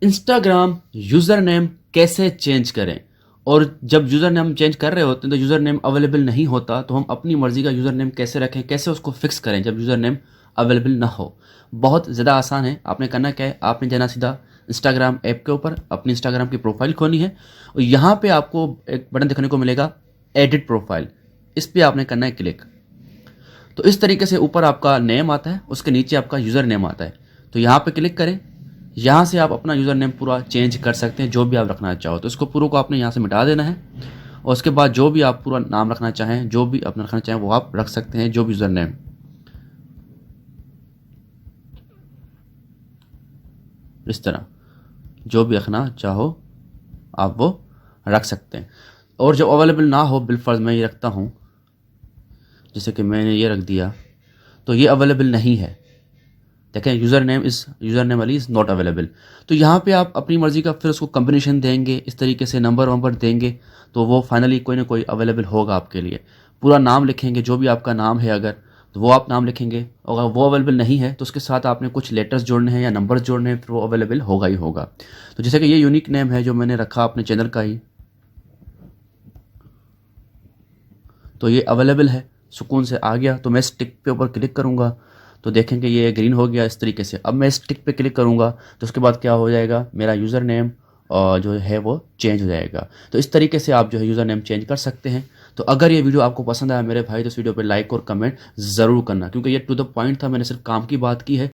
Instagram user name कैसे change करें। और जब यूज़र नेम चेंज कर रहे होते हैं तो यूज़र नेम अवेलेबल नहीं होता, तो हम अपनी मर्ज़ी का यूज़र नेम कैसे रखें, कैसे उसको फिक्स करें जब यूज़र नेम अवेलेबल ना हो। बहुत ज़्यादा आसान है। आपने करना क्या है, आपने जाना सीधा इंस्टाग्राम ऐप के ऊपर, अपनी इंस्टाग्राम की प्रोफाइल खोलनी है और यहाँ पे आपको एक बटन देखने को मिलेगा एडिट प्रोफाइल। इस पर आपने करना है क्लिक। तो इस तरीके से ऊपर आपका नेम आता है, उसके नीचे आपका यूज़र नेम आता है। तो यहाँ पे क्लिक करें। यहाँ से आप अपना यूज़र नेम पूरा चेंज कर सकते हैं, जो भी आप रखना चाहो। तो इसको पूरा को आपने यहाँ से मिटा देना है और उसके बाद जो भी आप पूरा नाम रखना चाहें, जो भी अपना रखना चाहें वो आप रख सकते हैं, जो भी यूज़र नेम इस तरह जो भी रखना चाहो आप वो रख सकते हैं। और जब अवेलेबल ना हो, बिलफर्ज मैं ये रखता हूँ, जैसे कि मैंने ये रख दिया, तो ये अवेलेबल नहीं है। देखें यूज़र नेम वाली इज़ नॉट अवेलेबल। तो यहाँ पे आप अपनी मर्ज़ी का फिर उसको कम्बिनेशन देंगे, इस तरीके से नंबर वंबर देंगे, तो वो फाइनली कोई ना कोई अवेलेबल होगा आपके लिए। पूरा नाम लिखेंगे, जो भी आपका नाम है अगर, तो वो आप नाम लिखेंगे। और अगर वो अवेलेबल नहीं है तो उसके साथ आपने कुछ लेटर्स जोड़ने हैं या नंबर्स जोड़ने हैं, फिर वो अवेलेबल होगा ही होगा। तो जैसे कि ये यूनिक नेम है जो मैंने रखा अपने चैनल का ही, तो ये अवेलेबल है, सुकून से आ गया। तो मैं इस टिक पे ऊपर क्लिक करूँगा तो देखेंगे ये ग्रीन हो गया इस तरीके से। अब मैं इस टिक पे क्लिक करूँगा तो उसके बाद क्या हो जाएगा, मेरा यूज़र नेम और जो है वो चेंज हो जाएगा। तो इस तरीके से आप जो है यूज़र नेम चेंज कर सकते हैं। तो अगर ये वीडियो आपको पसंद आया मेरे भाई, तो इस वीडियो पे लाइक और कमेंट ज़रूर करना, क्योंकि ये टू द पॉइंट था, मैंने सिर्फ काम की बात की है।